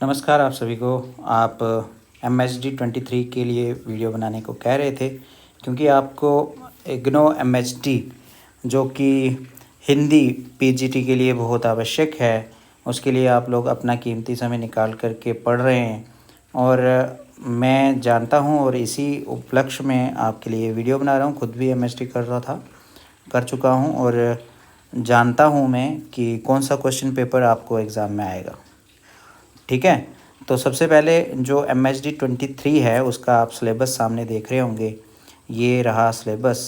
नमस्कार आप सभी को। आप MHD 23 के लिए वीडियो बनाने को कह रहे थे क्योंकि आपको इग्नो MHD जो कि हिंदी PGT के लिए बहुत आवश्यक है, उसके लिए आप लोग अपना कीमती समय निकाल करके पढ़ रहे हैं और मैं जानता हूं और इसी उपलक्ष्य में आपके लिए वीडियो बना रहा हूं। खुद भी MHD कर चुका हूं और जानता हूं मैं कि कौन सा क्वेश्चन पेपर आपको एग्ज़ाम में आएगा। ठीक है, तो सबसे पहले जो MHD 23 है उसका आप सिलेबस सामने देख रहे होंगे। ये रहा सिलेबस।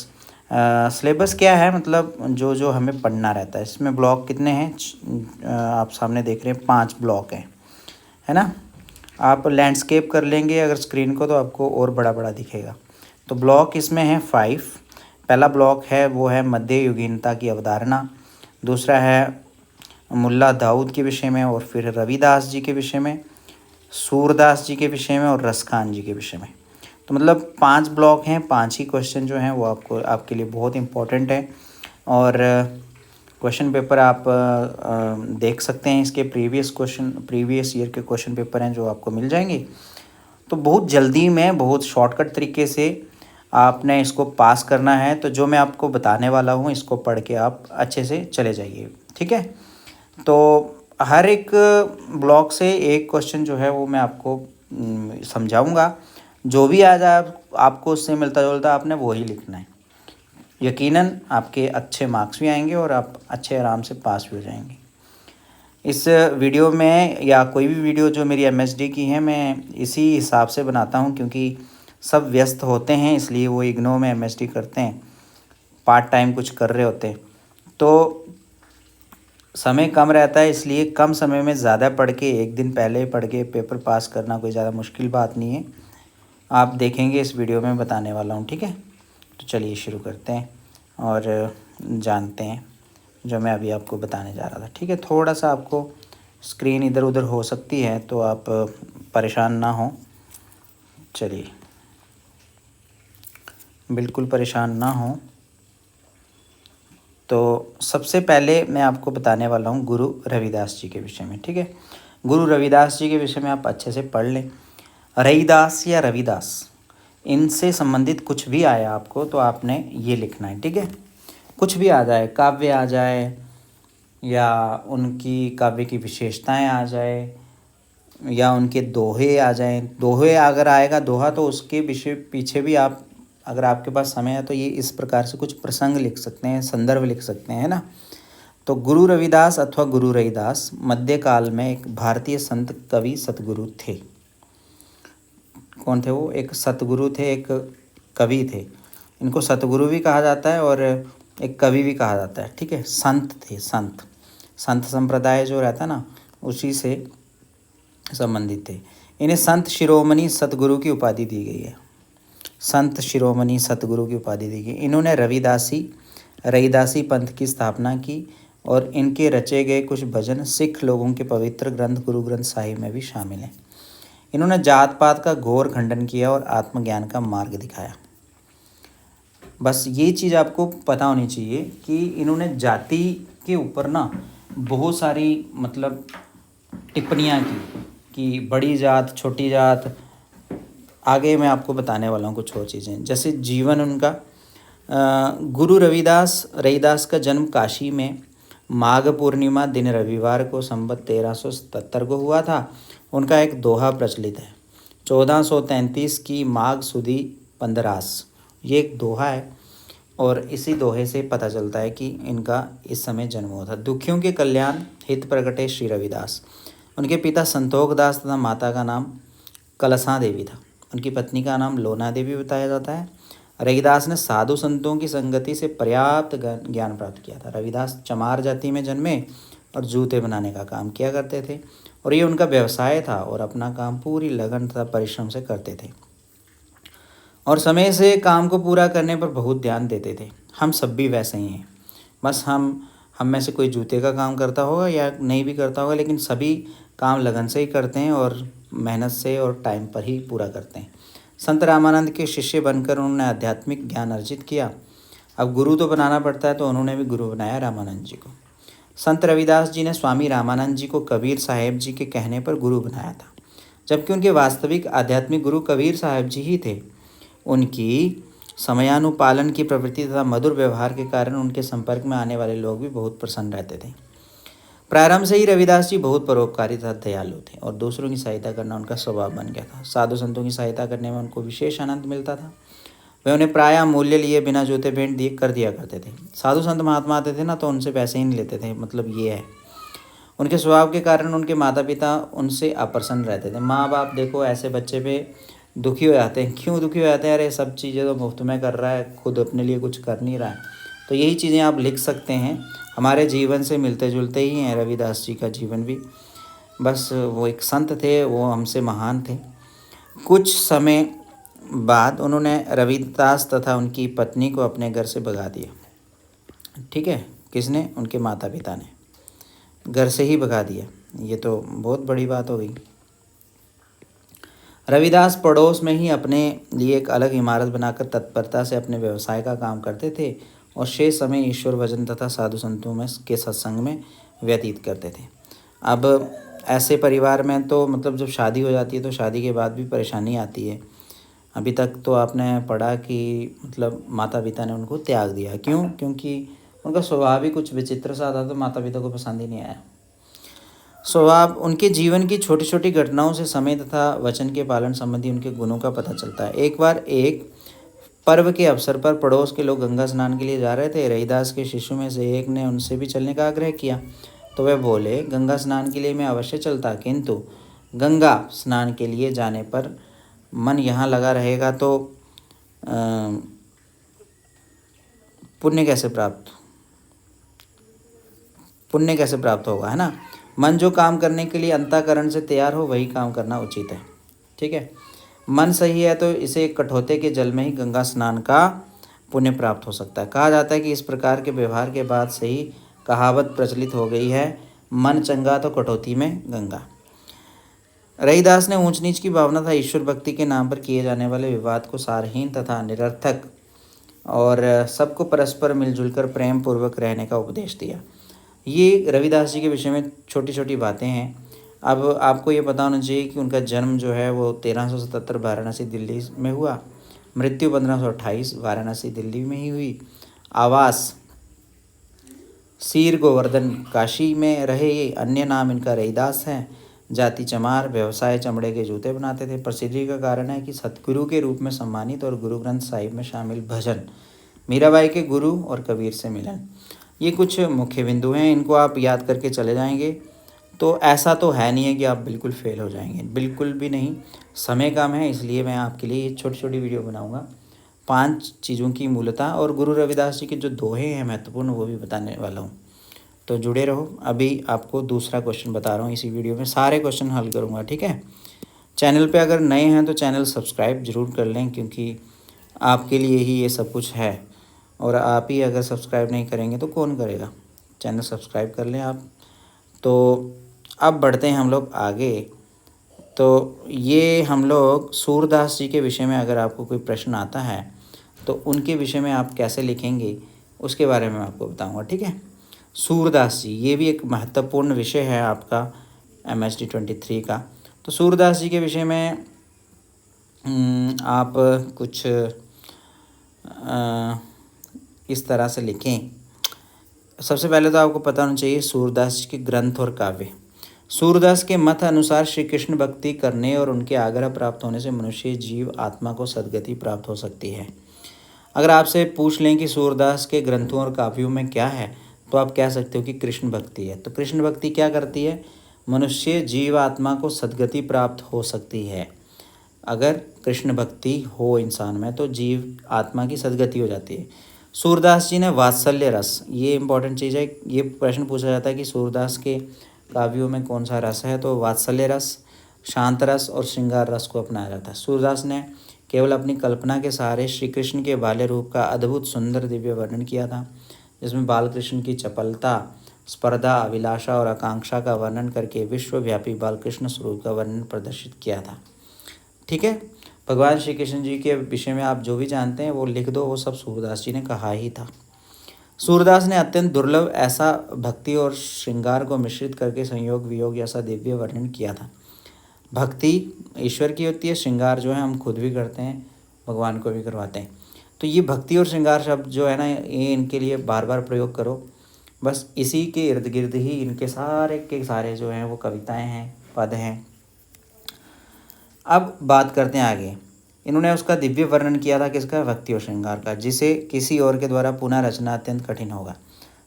सिलेबस क्या है, मतलब जो जो हमें पढ़ना रहता है। इसमें ब्लॉक कितने हैं? आप सामने देख रहे हैं 5 ब्लॉक हैं, है ना। आप लैंडस्केप कर लेंगे अगर स्क्रीन को तो आपको और बड़ा बड़ा दिखेगा। तो ब्लॉक इसमें है 5। पहला ब्लॉक है वो है मध्य युगीनता की अवधारणा। दूसरा है मुल्ला दाऊद के विषय में, और फिर रविदास जी के विषय में, सूरदास जी के विषय में और रसखान जी के विषय में। तो मतलब 5 ब्लॉक हैं, 5 ही क्वेश्चन जो हैं वो आपके लिए बहुत इम्पोर्टेंट है। और क्वेश्चन पेपर आप देख सकते हैं। इसके प्रीवियस ईयर के क्वेश्चन पेपर हैं जो आपको मिल जाएंगे। तो बहुत जल्दी में बहुत शॉर्टकट तरीके से आपने इसको पास करना है। तो जो मैं आपको बताने वाला हूँ इसको पढ़ के आप अच्छे से चले जाइए, ठीक है। तो हर एक ब्लॉक से एक क्वेश्चन जो है वो मैं आपको समझाऊंगा। जो भी आ जाए आपको उससे मिलता जुलता आपने वो ही लिखना है। यकीनन आपके अच्छे मार्क्स भी आएंगे और आप अच्छे आराम से पास भी हो जाएंगे। इस वीडियो में या कोई भी वीडियो जो मेरी MHD की है मैं इसी हिसाब से बनाता हूँ, क्योंकि सब व्यस्त होते हैं इसलिए वो इग्नो में MHD करते हैं, पार्ट टाइम कुछ कर रहे होते हैं। तो समय कम रहता है इसलिए कम समय में ज़्यादा पढ़ के एक दिन पहले पढ़ के पेपर पास करना कोई ज़्यादा मुश्किल बात नहीं है। आप देखेंगे इस वीडियो में बताने वाला हूँ, ठीक है। तो चलिए शुरू करते हैं और जानते हैं जो मैं अभी आपको बताने जा रहा था, ठीक है। थोड़ा सा आपको स्क्रीन इधर उधर हो सकती है तो आप परेशान ना हो। चलिए, बिल्कुल परेशान ना हो। तो सबसे पहले मैं आपको बताने वाला हूँ गुरु रविदास जी के विषय में, ठीक है। गुरु रविदास जी के विषय में आप अच्छे से पढ़ लें। रविदास या रविदास, इनसे संबंधित कुछ भी आया आपको तो आपने ये लिखना है, ठीक है। कुछ भी आ जाए, काव्य आ जाए या उनकी काव्य की विशेषताएं आ जाए या उनके दोहे आ जाएं। दोहे अगर आएगा दोहा तो उसके विषय पीछे भी आप, अगर आपके पास समय है तो ये इस प्रकार से कुछ प्रसंग लिख सकते हैं, संदर्भ लिख सकते हैं, है ना। तो गुरु रविदास अथवा गुरु रविदास मध्यकाल में एक भारतीय संत कवि सतगुरु थे। कौन थे वो? एक सतगुरु थे, एक कवि थे। इनको सतगुरु भी कहा जाता है और एक कवि भी कहा जाता है, ठीक है। संत थे, संत संप्रदाय जो रहता है ना उसी से संबंधित थे। इन्हें संत शिरोमणि सतगुरु की उपाधि दी गई है। संत शिरोमणि सतगुरु की उपाधि दी गई। इन्होंने रविदासी पंथ की स्थापना की और इनके रचे गए कुछ भजन सिख लोगों के पवित्र ग्रंथ गुरु ग्रंथ साहिब में भी शामिल हैं। इन्होंने जात पात का घोर खंडन किया और आत्मज्ञान का मार्ग दिखाया। बस ये चीज़ आपको पता होनी चाहिए कि इन्होंने जाति के ऊपर ना बहुत सारी मतलब टिप्पणियाँ की कि बड़ी जात छोटी जात। आगे मैं आपको बताने वाला हूँ कुछ और चीज़ें, जैसे जीवन उनका। गुरु रविदास का जन्म काशी में माघ पूर्णिमा दिन रविवार को संवत 1377 को हुआ था। उनका एक दोहा प्रचलित है, 1433 की माघ सुदी पंदरास, ये एक दोहा है और इसी दोहे से पता चलता है कि इनका इस समय जन्म हुआ था। दुखियों के कल्याण हित प्रगटे श्री रविदास। उनके पिता संतोख दास तथा माता का नाम कलसा देवी था। उनकी पत्नी का नाम लोना देवी बताया जाता है। रविदास ने साधु संतों की संगति से पर्याप्त ज्ञान प्राप्त किया था। रविदास चमार जाति में जन्मे और जूते बनाने का काम किया करते थे और ये उनका व्यवसाय था और अपना काम पूरी लगन तथा परिश्रम से करते थे और समय से काम को पूरा करने पर बहुत ध्यान देते थे। हम सब भी वैसे ही हैं। बस हम में से कोई जूते का काम करता होगा या नहीं भी करता होगा, लेकिन सभी काम लगन से ही करते हैं और मेहनत से और टाइम पर ही पूरा करते हैं। संत रामानंद के शिष्य बनकर उन्होंने आध्यात्मिक ज्ञान अर्जित किया। अब गुरु तो बनाना पड़ता है तो उन्होंने भी गुरु बनाया रामानंद जी को। संत रविदास जी ने स्वामी रामानंद जी को कबीर साहेब जी के कहने पर गुरु बनाया था, जबकि उनके वास्तविक आध्यात्मिक गुरु कबीर साहब जी ही थे। उनकी समयानुपालन की प्रवृत्ति तथा मधुर व्यवहार के कारण उनके संपर्क में आने वाले लोग भी बहुत प्रसन्न रहते थे। प्रारंभ से ही रविदास जी बहुत परोपकारी तथा दयालु थे और दूसरों की सहायता करना उनका स्वभाव बन गया था। साधु संतों की सहायता करने में उनको विशेष आनंद मिलता था। वे उन्हें प्रायः मूल्य लिए बिना जूते भेंट दिए कर दिया करते थे। साधु संत महात्मा आते थे ना, तो उनसे पैसे ही नहीं लेते थे, मतलब ये है। उनके स्वभाव के कारण उनके माता पिता उनसे अप्रसन्न रहते थे। माँ बाप देखो ऐसे बच्चे पे दुखी हो जाते हैं। क्यों दुखी हो जाते हैं? अरे सब चीज़ें तो मुफ्त में कर रहा है, खुद अपने लिए कुछ कर नहीं रहा है। तो यही चीज़ें आप लिख सकते हैं, हमारे जीवन से मिलते जुलते ही हैं रविदास जी का जीवन भी। बस वो एक संत थे, वो हमसे महान थे। कुछ समय बाद उन्होंने रविदास तथा उनकी पत्नी को अपने घर से भगा दिया। ठीक है, किसने? उनके माता पिता ने घर से ही भगा दिया। ये तो बहुत बड़ी बात हो गई। रविदास पड़ोस में ही अपने लिए एक अलग इमारत बनाकर तत्परता से अपने व्यवसाय का काम करते थे और शेष समय ईश्वर भजन तथा साधु संतों में के सत्संग में व्यतीत करते थे। अब ऐसे परिवार में तो मतलब जब शादी हो जाती है तो शादी के बाद भी परेशानी आती है। अभी तक तो आपने पढ़ा कि मतलब माता पिता ने उनको त्याग दिया। क्यों? क्योंकि उनका स्वभाव ही कुछ विचित्र सा था, तो माता पिता को पसंद ही नहीं आया स्वभाव। उनके जीवन की छोटी छोटी घटनाओं से समय तथा वचन के पालन संबंधी उनके गुणों का पता चलता है। एक बार एक पर्व के अवसर पर पड़ोस के लोग गंगा स्नान के लिए जा रहे थे। रविदास के शिष्यों में से एक ने उनसे भी चलने का आग्रह किया, तो वे बोले, गंगा स्नान के लिए मैं अवश्य चलता, किंतु गंगा स्नान के लिए जाने पर मन यहाँ लगा रहेगा तो पुण्य कैसे प्राप्त होगा, है ना। मन जो काम करने के लिए अंतःकरण से तैयार हो वही काम करना उचित है। ठीक है, मन सही है तो इसे कठौते के जल में ही गंगा स्नान का पुण्य प्राप्त हो सकता है। कहा जाता है कि इस प्रकार के व्यवहार के बाद से ही कहावत प्रचलित हो गई है, मन चंगा तो कठौती में गंगा। रविदास ने ऊंच नीच की भावना तथा ईश्वर भक्ति के नाम पर किए जाने वाले विवाद को सारहीन तथा निरर्थक और सबको परस्पर मिलजुल कर प्रेम पूर्वक रहने का उपदेश दिया। ये रविदास जी के विषय में छोटी छोटी बातें हैं। अब आपको ये पता होना चाहिए कि उनका जन्म जो है वो 1377 वाराणसी दिल्ली में हुआ, मृत्यु 1528 वाराणसी दिल्ली में ही हुई। आवास सीर गोवर्धन काशी में रहे। ये अन्य नाम इनका रविदास है। जाति चमार, व्यवसाय चमड़े के जूते बनाते थे। प्रसिद्धि का कारण है कि सतगुरु के रूप में सम्मानित और गुरु ग्रंथ साहिब में शामिल भजन, मीराबाई के गुरु और कबीर से मिलन। ये कुछ मुख्य बिंदु हैं, इनको आप याद करके चले जाएंगे तो ऐसा तो है नहीं है कि आप बिल्कुल फेल हो जाएंगे, बिल्कुल भी नहीं। समय कम है इसलिए मैं आपके लिए ये छोटी छोटी वीडियो बनाऊंगा। 5 चीज़ों की मूलता और गुरु रविदास जी के जो दोहे हैं महत्वपूर्ण, वो भी बताने वाला हूँ, तो जुड़े रहो। अभी आपको दूसरा क्वेश्चन बता रहा हूँ, इसी वीडियो में सारे क्वेश्चन हल करूँगा। ठीक है, चैनल पे अगर नए हैं तो चैनल सब्सक्राइब ज़रूर कर लें, क्योंकि आपके लिए ही ये सब कुछ है, और आप ही अगर सब्सक्राइब नहीं करेंगे तो कौन करेगा। चैनल सब्सक्राइब कर लें आप। तो अब बढ़ते हैं हम लोग आगे। तो ये हम लोग सूरदास जी के विषय में अगर आपको कोई प्रश्न आता है तो उनके विषय में आप कैसे लिखेंगे उसके बारे में आपको बताऊंगा। ठीक है, सूरदास जी ये भी एक महत्वपूर्ण विषय है आपका MHD 23 का। तो सूरदास जी के विषय में आप कुछ इस तरह से लिखें। सबसे पहले तो आपको पता होना चाहिए सूरदास जी के ग्रंथ और काव्य। सूरदास के मत अनुसार श्री कृष्ण भक्ति करने और उनके आग्रह प्राप्त होने से मनुष्य जीव आत्मा को सद्गति प्राप्त हो सकती है। अगर आपसे पूछ लें कि सूरदास के ग्रंथों और काव्यों में क्या है, तो आप कह सकते हो कि कृष्ण भक्ति है। तो कृष्ण भक्ति क्या करती है? मनुष्य जीव आत्मा को सद्गति प्राप्त हो सकती है। अगर कृष्ण भक्ति हो इंसान में तो जीव आत्मा की सद्गति हो जाती है। सूरदास जी ने वात्सल्य रस, ये इंपॉर्टेंट चीज़ है। ये प्रश्न पूछा जाता है कि सूरदास के काव्यों में कौन सा रस है, तो वात्सल्य रस, शांत रस और श्रृंगार रस को अपनाया जाता है। सूरदास ने केवल अपनी कल्पना के सहारे श्री कृष्ण के बाल्य रूप का अद्भुत सुंदर दिव्य वर्णन किया था, जिसमें बालकृष्ण की चपलता, स्पर्धा, अभिलाषा और आकांक्षा का वर्णन करके विश्वव्यापी बालकृष्ण स्वरूप का वर्णन प्रदर्शित किया था। ठीक है, भगवान श्री कृष्ण जी के विषय में आप जो भी जानते हैं वो लिख दो, वो सब सूरदास जी ने कहा ही था। सूरदास ने अत्यंत दुर्लभ ऐसा भक्ति और श्रृंगार को मिश्रित करके संयोग वियोग ऐसा दिव्य वर्णन किया था। भक्ति ईश्वर की होती है, श्रृंगार जो है हम खुद भी करते हैं, भगवान को भी करवाते हैं। तो ये भक्ति और श्रृंगार शब्द जो है ना, ये इनके लिए बार बार प्रयोग करो। बस इसी के इर्द गिर्द ही इनके सारे के सारे जो हैं वो कविताएं हैं, पद हैं। अब बात करते हैं आगे। इन्होंने उसका दिव्य वर्णन किया था किसका? भक्ति और श्रृंगार का, जिसे किसी और के द्वारा पुनः रचना अत्यंत कठिन होगा।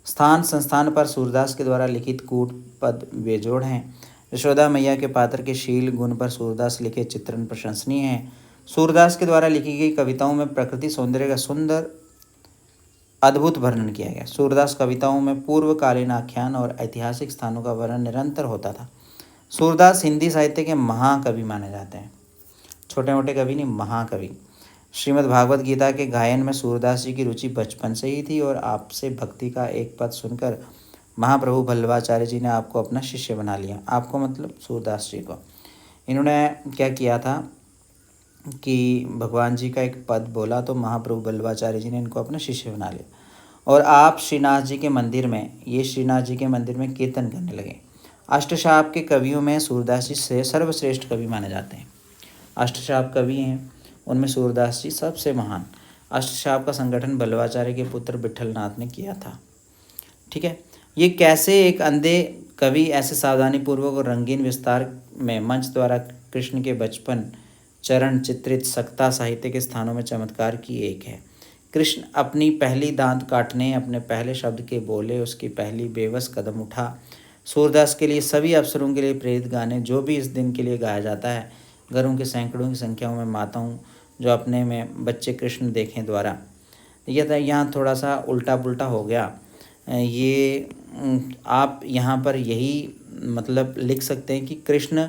स्थान संस्थान पर सूरदास के द्वारा लिखित कूट पद बेजोड़ हैं। यशोदा मैया के पात्र के शील गुण पर सूरदास लिखे चित्रण प्रशंसनीय हैं। सूरदास के द्वारा लिखी गई कविताओं में प्रकृति सौंदर्य का सुंदर अद्भुत वर्णन किया गया। सूरदास कविताओं में पूर्वकालीन आख्यान और ऐतिहासिक स्थानों का वर्णन निरंतर होता था। सूरदास हिंदी साहित्य के महाकवि माने जाते हैं, छोटे मोटे कवि नहीं, महाकवि। श्रीमद् भागवत गीता के गायन में सूरदास जी की रुचि बचपन से ही थी और आपसे भक्ति का एक पद सुनकर महाप्रभु वल्लभाचार्य जी ने आपको अपना शिष्य बना लिया। आपको मतलब सूरदास जी को। इन्होंने क्या किया था कि भगवान जी का एक पद बोला तो महाप्रभु वल्लभाचार्य जी ने इनको अपना शिष्य बना लिया। और आप श्रीनाथ जी के मंदिर में, ये श्रीनाथ जी के मंदिर में कीर्तन करने लगे। अष्टशाप के कवियों में सूरदास जी से सर्वश्रेष्ठ कवि माने जाते हैं। अष्टशाप कवि हैं, उनमें सूरदास जी सबसे महान। अष्टशाप का संगठन वल्लभाचार्य के पुत्र विट्ठलनाथ ने किया था। ठीक है, ये कैसे एक अंधे कवि ऐसे सावधानी पूर्वक और रंगीन विस्तार में मंच द्वारा कृष्ण के बचपन चरण चित्रित सख्ता साहित्य के स्थानों में चमत्कार की एक है। कृष्ण अपनी पहली दांत काटने, अपने पहले शब्द के बोले, उसकी पहली बेबस कदम उठा। सूरदास के लिए सभी अवसरों के लिए प्रेरित गाने जो भी इस दिन के लिए गाया जाता है, घरों के सैकड़ों की संख्याओं में माताओं जो अपने में बच्चे कृष्ण देखें द्वारा। यह यहाँ थोड़ा सा उल्टा पुल्टा हो गया। ये आप यहाँ पर यही मतलब लिख सकते हैं कि कृष्ण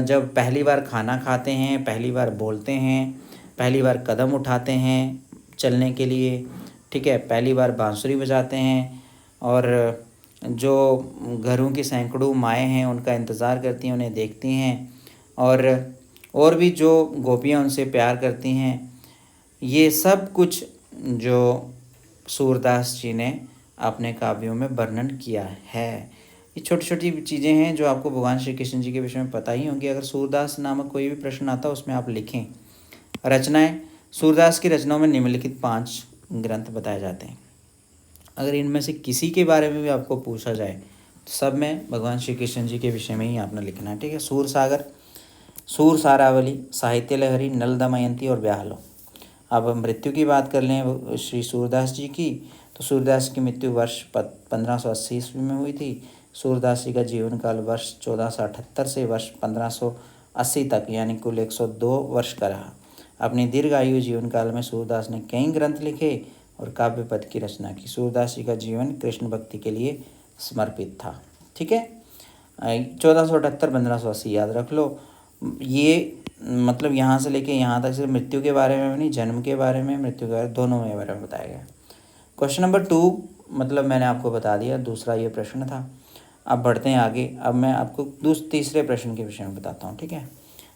जब पहली बार खाना खाते हैं, पहली बार बोलते हैं, पहली बार कदम उठाते हैं चलने के लिए, ठीक है, पहली बार बांसुरी बजाते हैं, और जो घरों की सैकड़ों माएँ हैं उनका इंतज़ार करती हैं, उन्हें देखती हैं, और भी जो गोपियाँ उनसे प्यार करती हैं। ये सब कुछ जो सूरदास जी ने अपने काव्यों में वर्णन किया है। ये छोटी छोटी चीज़ें हैं जो आपको भगवान श्री कृष्ण जी के विषय में पता ही होंगी। अगर सूरदास नामक कोई भी प्रश्न आता है उसमें आप लिखें। रचनाएं, सूरदास की रचनाओं में निम्नलिखित 5 ग्रंथ बताए जाते हैं। अगर इनमें से किसी के बारे में भी आपको पूछा जाए तो सब में भगवान श्री कृष्ण जी के विषय में ही आपने लिखना है। ठीक है, सूर सागर, सूर सारावली, साहित्य लहरी, नल दमयंती और ब्याहलो। अब मृत्यु की बात कर लें श्री सूरदास जी की, तो सूरदास की मृत्यु वर्ष 1580 ईस्वी में हुई थी। सूरदास जी का जीवन काल वर्ष 1478 से वर्ष 1580 तक यानी कुल 102 वर्ष का रहा। अपनी दीर्घायु जीवन काल में सूरदास ने कई ग्रंथ लिखे और काव्य पद की रचना की। सूरदास जी का जीवन कृष्ण भक्ति के लिए समर्पित था। ठीक है, 1478 1580 याद रख लो। ये मतलब यहाँ से लेके यहाँ तक सिर्फ मृत्यु के बारे में नहीं, जन्म के बारे में, मृत्यु के बारे में, दोनों के बारे में बताया गया। क्वेश्चन नंबर 2 मतलब मैंने आपको बता दिया, दूसरा ये प्रश्न था। अब बढ़ते हैं आगे। अब मैं आपको तीसरे प्रश्न के विषय में बताता हूँ। ठीक है,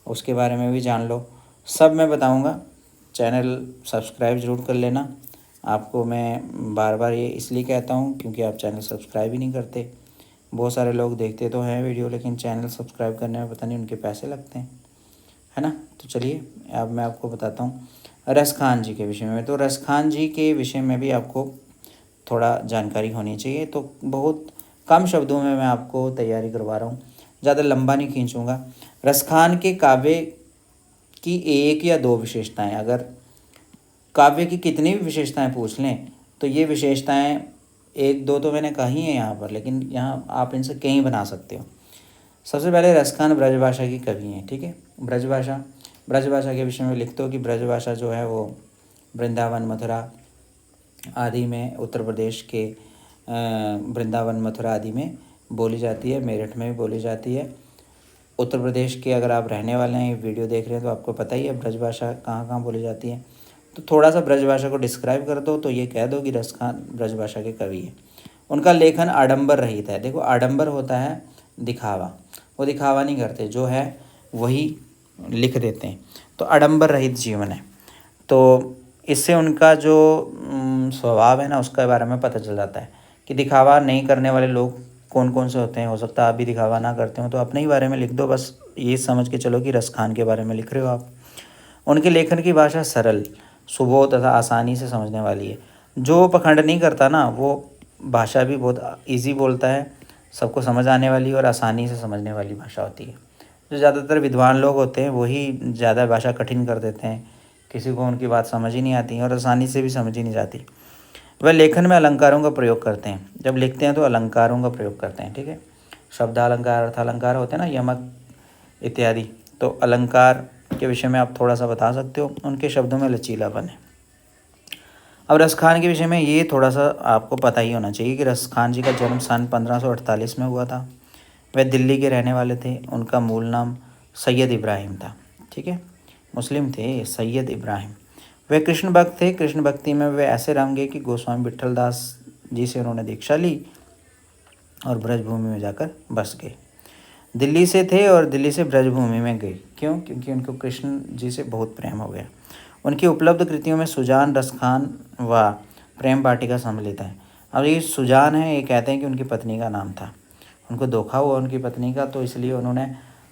उसके बारे में भी जान लो, सब मैं बताऊँगा। चैनल सब्सक्राइब ज़रूर कर लेना। आपको मैं बार बार ये इसलिए कहता हूँ क्योंकि आप चैनल सब्सक्राइब ही नहीं करते। बहुत सारे लोग देखते तो हैं वीडियो लेकिन चैनल सब्सक्राइब करने में पता नहीं उनके पैसे लगते हैं, है ना। तो चलिए अब मैं आपको बताता हूँ रसखान जी के विषय में। तो रसखान जी के विषय में भी आपको थोड़ा जानकारी होनी चाहिए। तो बहुत कम शब्दों में मैं आपको तैयारी करवा रहा हूँ, ज़्यादा लंबा नहीं खींचूँगा। रसखान के काव्य की 1 या 2 विशेषताएं, अगर काव्य की कितनी भी विशेषताएं पूछ लें तो ये विशेषताएं 1-2 तो मैंने कही हैं यहाँ पर, लेकिन यहाँ आप इनसे कहीं बना सकते हो। सबसे पहले रसखान ब्रजभाषा की कवि हैं। ठीक है, ब्रजभाषा के विषय में लिखते हो कि ब्रजभाषा जो है वो वृंदावन मथुरा आदि में, उत्तर प्रदेश के वृंदावन मथुरा आदि में बोली जाती है, मेरठ में भी बोली जाती है। उत्तर प्रदेश के अगर आप रहने वाले हैं, ये वीडियो देख रहे हैं, तो आपको पता ही है ब्रजभाषा कहाँ कहाँ बोली जाती है। तो थोड़ा सा ब्रजभाषा को डिस्क्राइब कर दो तो ये कह दो कि रसखान ब्रजभाषा के कवि हैं। उनका लेखन आडंबर रहित है। देखो, आडंबर होता है दिखावा, वो दिखावा नहीं करते, जो है वही लिख देते हैं। तो आडंबर रहित जीवन है। तो इससे उनका जो स्वभाव है ना उसके बारे में पता चल जाता है कि दिखावा नहीं करने वाले लोग कौन कौन से होते हैं। हो सकता है आप भी दिखावा ना करते हो, तो अपने ही बारे में लिख दो, बस ये समझ के चलो कि रस खान के बारे में लिख रहे हो आप। उनके लेखन की भाषा सरल, सुबोध तथा आसानी से समझने वाली है। जो पखंड नहीं करता ना वो भाषा भी बहुत इजी बोलता है, सबको समझ आने वाली और आसानी से समझने वाली भाषा होती है। जो ज़्यादातर विद्वान लोग होते हैं वही ज़्यादा भाषा कठिन कर देते हैं, किसी को उनकी बात समझ ही नहीं आती और आसानी से भी समझ ही नहीं जाती। वह लेखन में अलंकारों का प्रयोग करते हैं, जब लिखते हैं तो अलंकारों का प्रयोग करते हैं। ठीक है, शब्दालंकार, अर्थालंकार होते हैं ना, यमक इत्यादि। तो अलंकार के विषय में आप थोड़ा सा बता सकते हो, उनके शब्दों में लचीलापन है। अब रस खान के विषय में ये थोड़ा सा आपको पता ही होना चाहिए कि रस खान जी का जन्म सन 1548 में हुआ था। वह दिल्ली के रहने वाले थे। उनका मूल नाम सैयद इब्राहिम था। ठीक है, मुस्लिम थे, सैयद इब्राहिम। वे कृष्ण भक्त थे। कृष्ण भक्ति में वे ऐसे रम गए कि गोस्वामी विट्ठल दास जी से उन्होंने दीक्षा ली और ब्रजभूमि में जाकर बस गए। दिल्ली से थे और दिल्ली से ब्रजभूमि में गए। क्यों? क्योंकि उनको कृष्ण जी से बहुत प्रेम हो गया। उनकी उपलब्ध कृतियों में सुजान, रसखान व प्रेम वाटिका सम्मिलित है। अब ये सुजान है, ये कहते हैं कि उनकी पत्नी का नाम था। उनको धोखा हुआ उनकी पत्नी का, तो इसलिए उन्होंने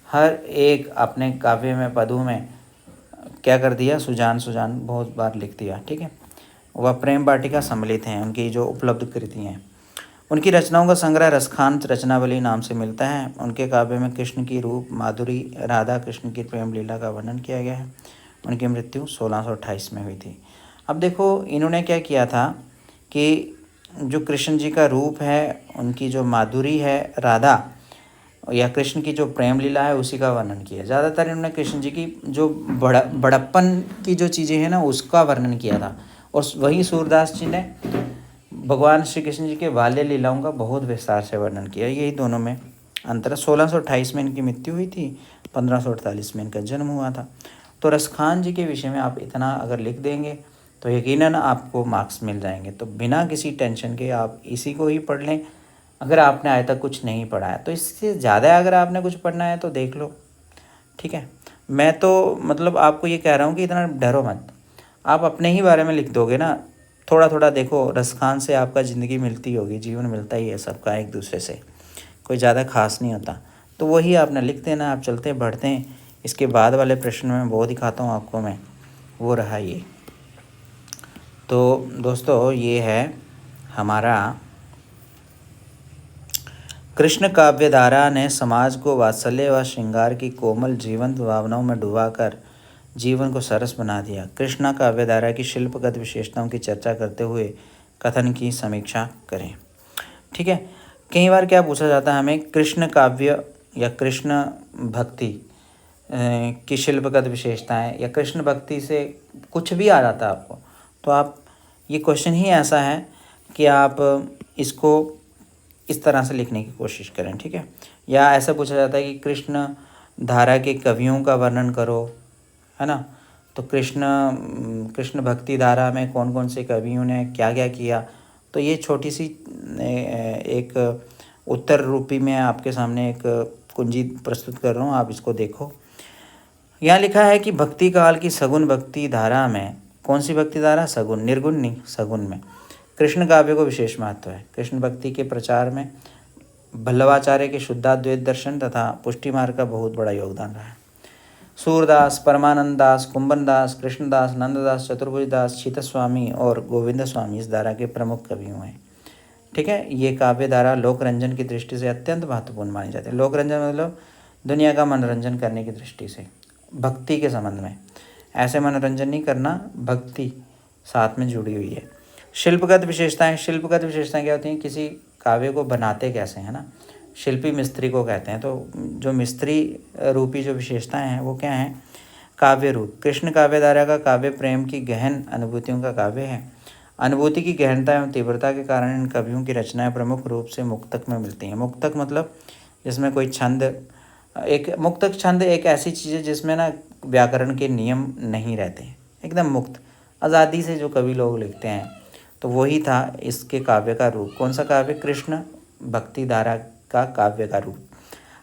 हर एक अपने काव्य में, पदों में क्या कर दिया, सुजान सुजान बहुत बार लिख दिया। ठीक है, वह प्रेम वाटिका सम्मिलित हैं उनकी जो उपलब्ध कृतियाँ हैं। उनकी रचनाओं का संग्रह रसखान रचनावली नाम से मिलता है। उनके काव्य में कृष्ण की रूप, माधुरी, राधा कृष्ण की प्रेम लीला का वर्णन किया गया है। उनकी मृत्यु 1628 में हुई थी। अब देखो इन्होंने क्या किया था कि जो कृष्ण जी का रूप है, उनकी जो माधुरी है, राधा या कृष्ण की जो प्रेम लीला है उसी का वर्णन किया। ज़्यादातर इन्होंने कृष्ण जी की जो बड़प्पन की जो चीज़ें हैं ना उसका वर्णन किया था। और वहीं सूरदास जी ने भगवान श्री कृष्ण जी के बाल्य लीलाओं का बहुत विस्तार से वर्णन किया। यही दोनों में अंतर है। 1628 में इनकी मृत्यु हुई थी, 1548 में इनका जन्म हुआ था। तो रसखान जी के विषय में आप इतना अगर लिख देंगे तो यकीनन आपको मार्क्स मिल जाएंगे। तो बिना किसी टेंशन के आप इसी को ही पढ़ लें। अगर आपने आज तक कुछ नहीं पढ़ा है तो इससे ज़्यादा अगर आपने कुछ पढ़ना है तो देख लो। ठीक है, मैं तो मतलब आपको ये कह रहा हूँ कि इतना डरो मत। आप अपने ही बारे में लिख दोगे ना, थोड़ा थोड़ा देखो, रसखान से आपका ज़िंदगी मिलती होगी, जीवन मिलता ही है सबका एक दूसरे से, कोई ज़्यादा खास नहीं होता। तो वही आपने लिख देना। आप चलते बढ़ते हैं। इसके बाद वाले प्रश्न में बहुत दिखाता हूँ आपको मैं, वो रहा ये। तो दोस्तों ये है हमारा कृष्ण काव्यधारा ने समाज को वात्सल्य व श्रृंगार की कोमल जीवंत भावनाओं में डुबाकर जीवन को सरस बना दिया। कृष्णा काव्यधारा की शिल्पगत विशेषताओं की चर्चा करते हुए कथन की समीक्षा करें। ठीक है, कई बार क्या पूछा जाता है हमें, कृष्ण काव्य या कृष्ण भक्ति की शिल्पगत विशेषताएं या कृष्ण भक्ति से कुछ भी आ जाता है आपको, तो आप ये क्वेश्चन ही ऐसा है कि आप इसको इस तरह से लिखने की कोशिश करें। ठीक है, या ऐसा पूछा जाता है कि कृष्ण धारा के कवियों का वर्णन करो, है ना। तो कृष्ण भक्ति धारा में कौन कौन से कवियों ने क्या क्या किया, तो ये छोटी सी एक उत्तर रूपी में आपके सामने एक कुंजी प्रस्तुत कर रहा हूँ, आप इसको देखो। यहाँ लिखा है कि भक्ति काल की सगुन भक्ति धारा में, कौन सी भक्ति धारा, सगुन, निर्गुण नहीं, सगुन में कृष्ण काव्य को विशेष महत्व है। कृष्ण भक्ति के प्रचार में भल्लवाचार्य के शुद्धाद्वैत दर्शन तथा पुष्टि मार्ग का बहुत बड़ा योगदान रहा है। सूरदास, परमानंद दास, कुंभन दास, कृष्णदास, नंददास, चतुर्भुज दास, शीतस्वामी और गोविंद स्वामी इस धारा के प्रमुख कवि हुए हैं। ठीक है, ये काव्य धारा लोक रंजन की दृष्टि से अत्यंत महत्वपूर्ण मानी जाती है। लोक रंजन मतलब दुनिया का मनोरंजन करने की दृष्टि से, भक्ति के संबंध में, ऐसे मनोरंजन नहीं करना, भक्ति साथ में जुड़ी हुई है। शिल्पगत विशेषताएं, शिल्पगत विशेषताएं क्या होती हैं, किसी काव्य को बनाते कैसे, है ना, शिल्पी मिस्त्री को कहते हैं। तो जो मिस्त्री रूपी जो विशेषताएं हैं वो क्या हैं, काव्य रूप। कृष्ण काव्यधारा का काव्य प्रेम की गहन अनुभूतियों का काव्य है। अनुभूति की गहनता एवं तीव्रता के कारण इन कवियों की रचनाएं प्रमुख रूप से मुक्तक में मिलती हैं। मुक्तक मतलब जिसमें कोई छंद, एक मुक्तक छंद एक ऐसी चीज़ है जिसमें ना व्याकरण के नियम नहीं रहते, एकदम मुक्त आज़ादी से जो कवि लोग लिखते हैं, तो वही था इसके काव्य का रूप। कौन सा काव्य, कृष्ण भक्ति धारा का काव्य का रूप।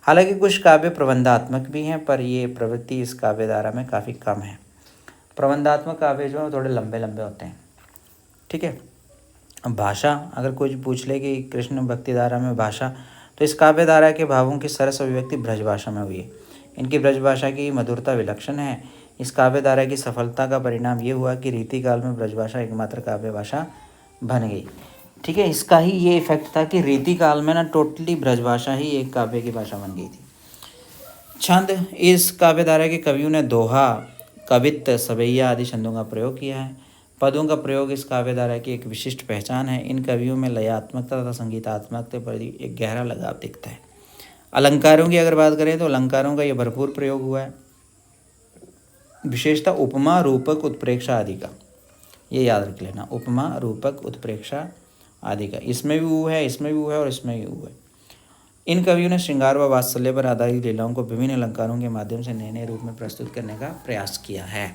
हालांकि कुछ काव्य प्रबंधात्मक भी हैं, पर ये प्रवृत्ति इस काव्य धारा में काफ़ी कम है। प्रबंधात्मक काव्य जो है थोड़े लंबे लंबे होते हैं। ठीक है, भाषा, अगर कोई पूछ ले कि कृष्ण भक्ति धारा में भाषा, तो इस काव्य धारा के भावों की सरस अभिव्यक्ति ब्रज भाषा में हुई है। इनकी ब्रज भाषा की मधुरता विलक्षण है। इस काव्य धारा की सफलता का परिणाम ये हुआ कि रीति काल में ब्रज भाषा एकमात्र काव्य भाषा बन गई। ठीक है, इसका ही ये इफेक्ट था कि रीति काल में ना टोटली ब्रज भाषा ही एक काव्य की भाषा बन गई थी। छंद, इस काव्य धारा के कवियों ने दोहा, कवित्त, सवैया आदि छंदों का प्रयोग किया है। पदों का प्रयोग इस काव्य धारा की एक विशिष्ट पहचान है। इन कवियों में लयात्मकता तथा संगीतात्मकता पर एक गहरा लगाव दिखता है। अलंकारों की अगर बात करें तो अलंकारों का ये भरपूर प्रयोग हुआ है, विशेषता उपमा, रूपक, उत्प्रेक्षा आदि का। ये याद रख लेना, उपमा, रूपक, उत्प्रेक्षा आदि का। इसमें भी वो है, इसमें भी वो है और इसमें भी वो है। इन कवियों ने श्रृंगार व वात्सल्य पर आधारित लीलाओं को विभिन्न अलंकारों के माध्यम से नए नए रूप में प्रस्तुत करने का प्रयास किया है।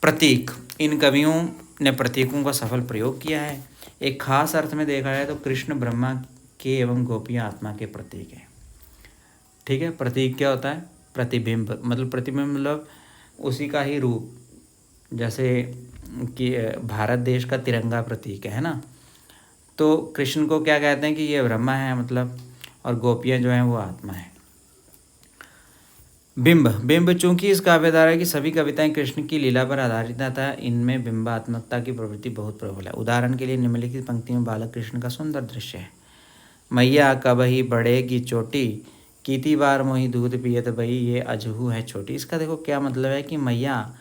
प्रतीक, इन कवियों ने प्रतीकों का सफल प्रयोग किया है। एक खास अर्थ में देखा जाए तो कृष्ण ब्रह्मा के एवं गोपियाँ आत्मा के प्रतीक हैं। ठीक है, प्रतीक क्या होता है? प्रतिबिंब, मतलब प्रतिबिंब मतलब उसी का ही रूप, जैसे कि भारत देश का तिरंगा प्रतीक है ना, तो कृष्ण को क्या कहते हैं कि ये ब्रह्मा है मतलब, और गोपियाँ जो हैं वो आत्मा है। बिंब, बिंब चूंकि इस काव्यधारा की सभी कविताएं कृष्ण की लीला पर आधारित था, इनमें बिंबात्मकता की प्रवृत्ति बहुत प्रबल है। उदाहरण के लिए निम्नलिखित पंक्ति में बालक कृष्ण का सुंदर दृश्य है। मैया कबही बढ़ेगी चोटी, कीती बार मोही दूध पियत बही, ये अजहू है छोटी। इसका देखो क्या मतलब है कि मैया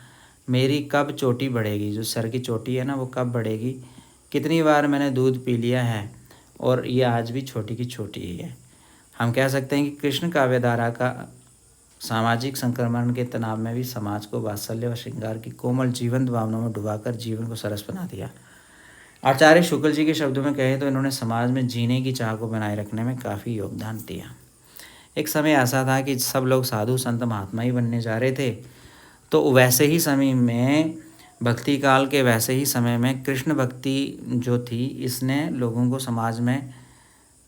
मेरी कब चोटी बढ़ेगी, जो सर की चोटी है ना वो कब बढ़ेगी, कितनी बार मैंने दूध पी लिया है और ये आज भी छोटी की छोटी ही है। हम कह सकते हैं कि कृष्ण काव्यधारा का सामाजिक संक्रमण के तनाव में भी समाज को वात्सल्य और श्रृंगार की कोमल जीवंत भावनाओं में डुबाकर जीवन को सरस बना दिया। आचार्य शुक्ल जी के शब्दों में कहें तो इन्होंने समाज में जीने की चाह को बनाए रखने में काफ़ी योगदान दिया। एक समय ऐसा था कि सब लोग साधु संत महात्मा ही बनने जा रहे थे, तो वैसे ही समय में, भक्ति काल के वैसे ही समय में कृष्ण भक्ति जो थी, इसने लोगों को समाज में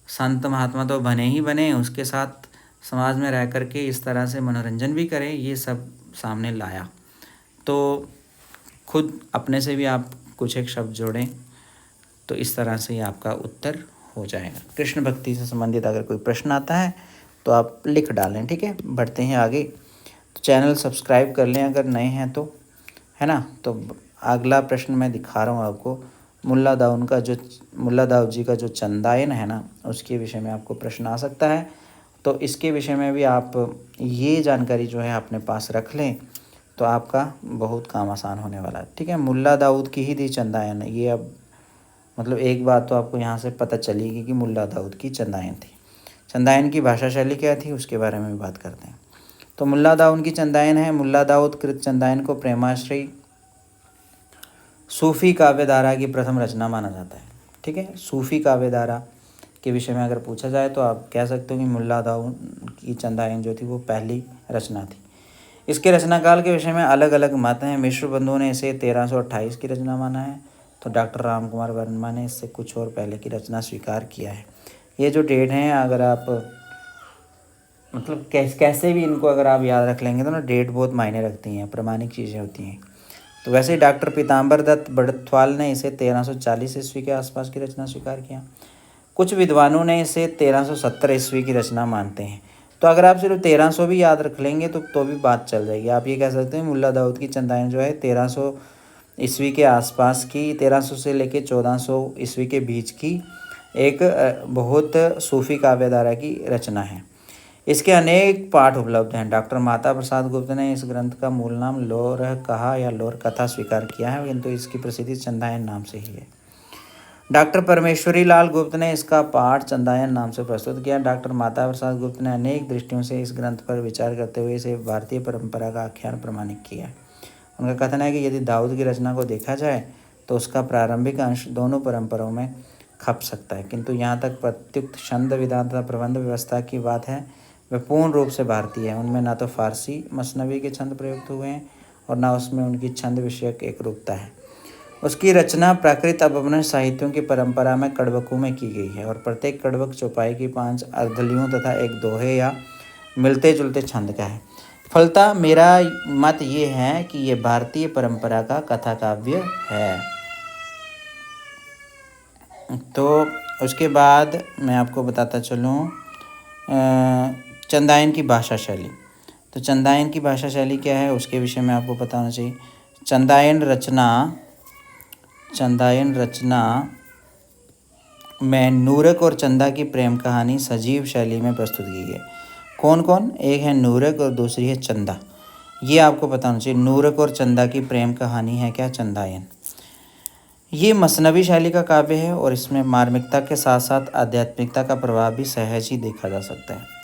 संत महात्मा तो बने ही बने, उसके साथ समाज में रह कर के इस तरह से मनोरंजन भी करें, ये सब सामने लाया। तो खुद अपने से भी आप कुछ एक शब्द जोड़ें, तो इस तरह से ही आपका उत्तर हो जाएगा। कृष्ण भक्ति से संबंधित अगर कोई प्रश्न आता है तो आप लिख डालें। ठीक है, बढ़ते हैं आगे। तो चैनल सब्सक्राइब कर लें अगर नए हैं तो, है ना। तो अगला प्रश्न मैं दिखा रहा हूँ आपको, मुल्ला दाऊद जी का जो चंदायन है ना, उसके विषय में आपको प्रश्न आ सकता है। तो इसके विषय में भी आप ये जानकारी जो है अपने पास रख लें, तो आपका बहुत काम आसान होने वाला है। ठीक है, मुल्ला दाऊद की ही थी चंदायन। ये अब मतलब एक बात तो आपको यहाँ से पता चलेगी कि मुल्ला दाऊद की चंदायन थी। चंदायन की भाषा शैली क्या थी उसके बारे में भी बात करते हैं। तो मुल्ला दाऊद की चंदायन है। मुल्ला दाऊद कृत चंदायन को प्रेमाश्रयी सूफ़ी काव्यधारा की प्रथम रचना माना जाता है। ठीक है, सूफ़ी काव्यधारा के विषय में अगर पूछा जाए तो आप कह सकते हो कि मुल्ला दाऊद की चंदायन जो थी वो पहली रचना थी। इसके रचना काल के विषय में अलग अलग मत हैं। मिश्र बंधुओं ने इसे 1328 की रचना माना है, तो डॉक्टर राम कुमार वर्मा ने इससे कुछ और पहले की रचना स्वीकार किया है। ये जो डेट हैं, अगर आप मतलब कैसे भी इनको अगर आप याद रख लेंगे तो ना, डेट बहुत मायने रखती हैं, प्रमाणिक चीज़ें होती हैं। तो वैसे ही डॉक्टर पीताम्बर दत्त बड़थवाल ने इसे 1340 ईस्वी के आसपास की रचना स्वीकार किया। कुछ विद्वानों ने इसे 1370 ईस्वी की रचना मानते हैं। तो अगर आप सिर्फ 1300 भी याद रख लेंगे तो भी बात चल जाएगी। आप ये कह सकते हैं मुल्ला दाऊद की चंदायन जो है 1300 ईस्वी के आसपास की, 1300 से लेके 1400 ईस्वी के बीच की एक बहुत सूफी काव्यधारा की रचना है। इसके अनेक पाठ उपलब्ध हैं। डॉक्टर माता प्रसाद गुप्त ने इस ग्रंथ का मूल नाम लोर कहा या लोर कथा स्वीकार किया है, किंतु इसकी प्रसिद्धि चंदायन नाम से ही है। डॉक्टर परमेश्वरी लाल गुप्त ने इसका पाठ चंदायन नाम से प्रस्तुत किया। डॉक्टर माता प्रसाद गुप्त ने अनेक दृष्टियों से इस ग्रंथ पर विचार करते हुए इसे भारतीय परंपरा का आख्यान प्रमाणित किया है। उनका कथन है कि यदि दाऊद की रचना को देखा जाए तो उसका प्रारंभिक अंश दोनों परंपराओं में खप सकता है, किंतु यहाँ तक प्रत्युक्त छंद विधान तथा प्रबंध व्यवस्था की बात है, वह पूर्ण रूप से भारतीय है। उनमें ना तो फारसी मसनवी के छंद प्रयुक्त हुए हैं और ना उसमें उनकी छंद विषयक एकरूपता है। उसकी रचना प्राकृत अपभ्रंश साहित्यों की परंपरा में कड़वकों में की गई है और प्रत्येक कड़वक चौपाई की 5 अर्धलियों तथा एक दोहे या मिलते जुलते छंद का है। फलतः मेरा मत ये है कि ये भारतीय परंपरा का कथा काव्य है। तो उसके बाद मैं आपको बताता चलूँ चंदायन की भाषा शैली। तो चंदायन की भाषा शैली क्या है उसके विषय में आपको पता होना चाहिए। चंदायन रचना में नूरक और चंदा की प्रेम कहानी सजीव शैली में प्रस्तुत की गई। कौन कौन? एक है नूरक और दूसरी है चंदा। ये आपको पता होना चाहिए। नूरक और चंदा की प्रेम कहानी है क्या? चंदायन। ये मसनवी शैली का काव्य है और इसमें मार्मिकता के साथ साथ आध्यात्मिकता का प्रभाव भी सहज ही देखा जा सकता है।